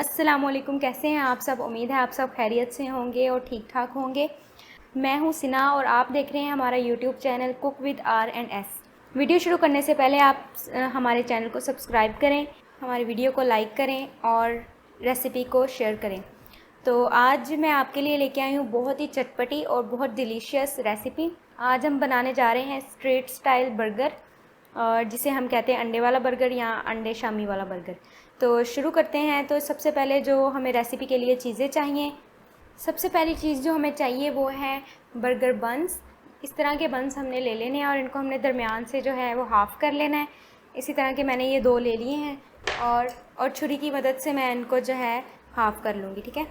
अस्सलाम वालेकुम। कैसे हैं आप सब? उम्मीद है आप सब खैरियत से होंगे और ठीक ठाक होंगे। मैं हूं सिना और आप देख रहे हैं हमारा YouTube channel cook with R&S। Video शुरू करने से पहले आप हमारे चैनल को सब्सक्राइब करें, हमारी वीडियो को लाइक करें और रेसिपी को शेयर करें। तो आज मैं आपके लिए लेके आई हूँ बहुत ही चटपटी और बहुत डिलीशियस रेसिपी। आज हम बनाने जा रहे हैं स्ट्रीट स्टाइल बर्गर, और जिसे हम कहते हैं अंडे वाला बर्गर या अंडे शामी वाला बर्गर। तो शुरू करते हैं। तो सबसे पहले जो हमें रेसिपी के लिए चीज़ें चाहिए, सबसे पहली चीज़ जो हमें चाहिए वो है बर्गर बन्स। इस तरह के बन्स हमने ले लेने हैं और इनको हमने दरमियान से जो है वो हाफ़ कर लेना है। इसी तरह के मैंने ये 2 ले लिए हैं और छुरी की मदद से मैं इनको जो है हाफ़ कर लूँगी। ठीक है,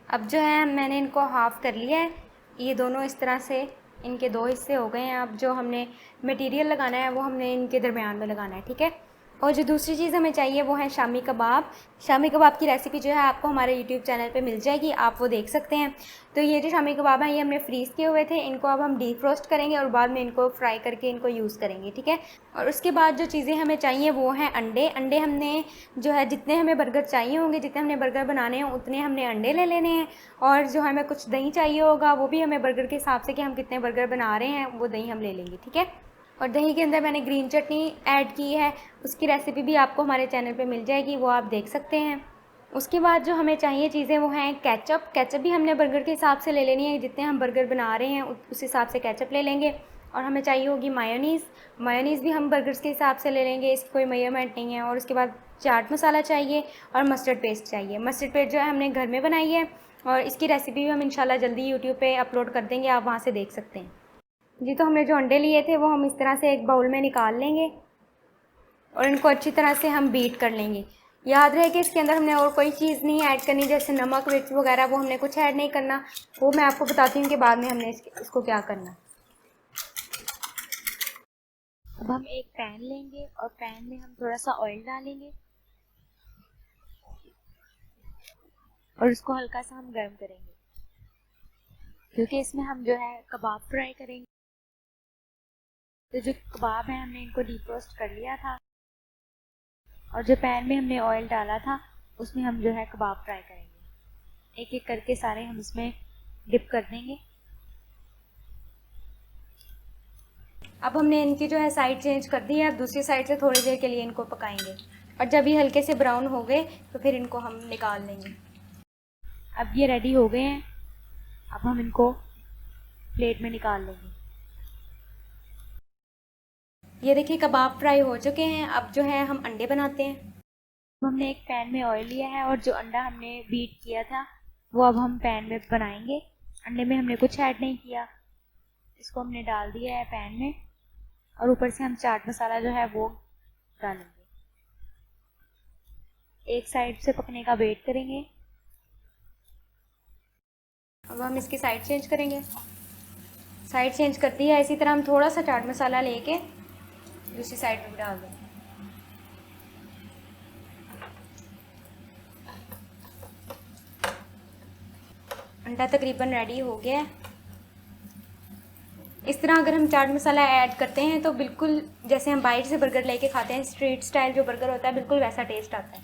अब जो है मैंने इनको हाफ़ कर लिया है। ये दोनों इस तरह से इनके 2 हिस्से हो गए हैं। अब जो हमने मटेरियल लगाना है वो हमने इनके दरमियान में लगाना है। ठीक है, और जो दूसरी चीज़ हमें चाहिए वो है शामी कबाब। शामी कबाब की रेसिपी जो है आपको हमारे यूट्यूब चैनल पे मिल जाएगी, आप वो देख सकते हैं। तो ये जो शामी कबाब हैं ये हमने फ्रीज़ किए हुए थे, इनको अब हम डीप रोस्ट करेंगे और बाद में इनको फ्राई करके इनको यूज़ करेंगे। ठीक है, और उसके बाद जो चीज़ें हमें चाहिए वो हैं अंडे। अंडे हमने जो है जितने हमें बर्गर चाहिए होंगे, जितने हमने बर्गर बनाने हैं उतने हमने अंडे ले लेने हैं। और जो हमें कुछ दही चाहिए होगा वो भी हमें बर्गर के हिसाब से कि हम कितने बर्गर बना रहे हैं वो दही हम ले लेंगे। ठीक है, और दही के अंदर मैंने ग्रीन चटनी ऐड की है, उसकी रेसिपी भी आपको हमारे चैनल पे मिल जाएगी, वो आप देख सकते हैं। उसके बाद जो हमें चाहिए चीज़ें वो हैं केचप। केचप भी हमने बर्गर के हिसाब से ले लेनी है, जितने हम बर्गर बना रहे हैं उस हिसाब से केचप ले लेंगे। और हमें चाहिए होगी मायोनीज़। मायोनीज़ भी हम बर्गर्स के हिसाब से ले लेंगे, इसकी कोई मेजरमेंट नहीं है। और उसके बाद चाट मसाला चाहिए और मस्टर्ड पेस्ट चाहिए। मस्टर्ड पेस्ट जो है हमने घर में बनाई है और इसकी रेसिपी भी हम इंशाल्लाह जल्दी यूट्यूब पे अपलोड कर देंगे, आप वहाँ से देख सकते हैं जी। तो हमने जो अंडे लिए थे वो हम इस तरह से एक बाउल में निकाल लेंगे और इनको अच्छी तरह से हम बीट कर लेंगे। याद रहे कि इसके अंदर हमने और कोई चीज़ नहीं ऐड करनी, जैसे नमक मिर्च वगैरह वो हमने कुछ ऐड नहीं करना। वो मैं आपको बताती हूँ कि बाद में हमने इसको क्या करना। अब हम एक पैन लेंगे और पैन में हम थोड़ा सा ऑयल डालेंगे और उसको हल्का सा हम गर्म करेंगे, क्योंकि इसमें हम जो है कबाब फ्राई करेंगे। तो जो कबाब है हमने इनको डीप रोस्ट कर लिया था और जो पैन में हमने ऑयल डाला था उसमें हम जो है कबाब फ्राई करेंगे। एक एक करके सारे हम इसमें डिप कर देंगे। अब हमने इनकी जो है साइड चेंज कर दी है। अब दूसरी साइड से थोड़ी देर के लिए इनको पकाएंगे और जब ये हल्के से ब्राउन हो गए तो फिर इनको हम निकाल लेंगे। अब ये रेडी हो गए हैं, अब हम इनको प्लेट में निकाल लेंगे। ये देखिए कबाब फ्राई हो चुके हैं। अब जो है हम अंडे बनाते हैं। हमने एक पैन में ऑयल लिया है और जो अंडा हमने बीट किया था वो अब हम पैन में बनाएंगे। अंडे में हमने कुछ ऐड नहीं किया, इसको हमने डाल दिया है पैन में और ऊपर से हम चाट मसाला जो है वो डालेंगे। एक साइड से पकने का वेट करेंगे। अब हम इसकी साइड चेंज करेंगे। साइड चेंज कर दी है। इसी तरह हम थोड़ा सा चाट मसाला लेके दूसरी साइड में डाल देंगे। अंडा तकरीबन रेडी हो गया है। इस तरह अगर हम चाट मसाला ऐड करते हैं तो बिल्कुल जैसे हम बाहर से बर्गर लेके खाते हैं, स्ट्रीट स्टाइल जो बर्गर होता है, बिल्कुल वैसा टेस्ट आता है।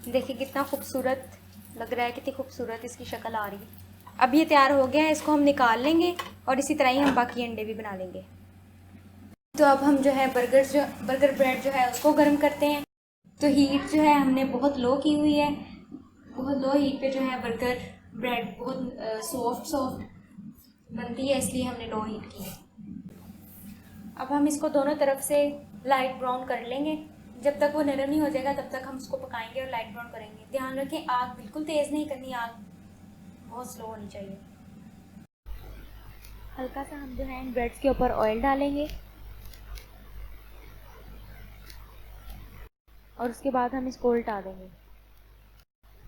देखिए कितना खूबसूरत लग रहा है, कितनी खूबसूरत इसकी शक्ल आ रही है। अब ये तैयार हो गया है, इसको हम निकाल लेंगे और इसी तरह ही हम बाकी अंडे भी बना लेंगे। तो अब हम जो है बर्गर ब्रेड जो है उसको गर्म करते हैं। तो हीट जो है हमने बहुत लो की हुई है। बहुत लो हीट पे जो है बर्गर ब्रेड बहुत सॉफ्ट बनती है, इसलिए हमने लो हीट की है। अब हम इसको दोनों तरफ से लाइट ब्राउन कर लेंगे। जब तक वो नरम नहीं हो जाएगा तब तक हम इसको पकाएंगे और लाइट ब्राउन करेंगे। ध्यान रखें आग बिल्कुल तेज़ नहीं करनी, आग बहुत स्लो होनी चाहिए। हल्का सा हम जो है इन ब्रेड्स के ऊपर ऑयल डालेंगे और उसके बाद हम इसको उल्टा देंगे।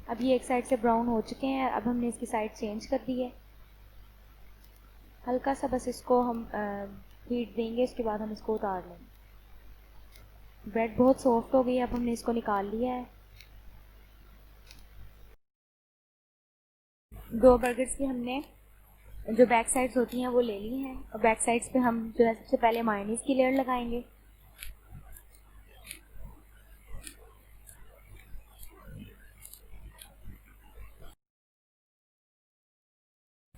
अब ये एक साइड से ब्राउन हो चुके हैं। अब हमने इसकी साइड चेंज कर दी है। हल्का सा बस इसको हम हीट देंगे, उसके बाद हम इसको उतार लेंगे। ब्रेड बहुत सॉफ्ट हो गई है, अब हमने इसको निकाल लिया है। 2 बर्गर्स की हमने जो बैक साइड्स होती हैं वो ले ली हैं और बैक साइड्स पे हम जो है सबसे पहले मायोनीज़ की लेयर लगाएंगे।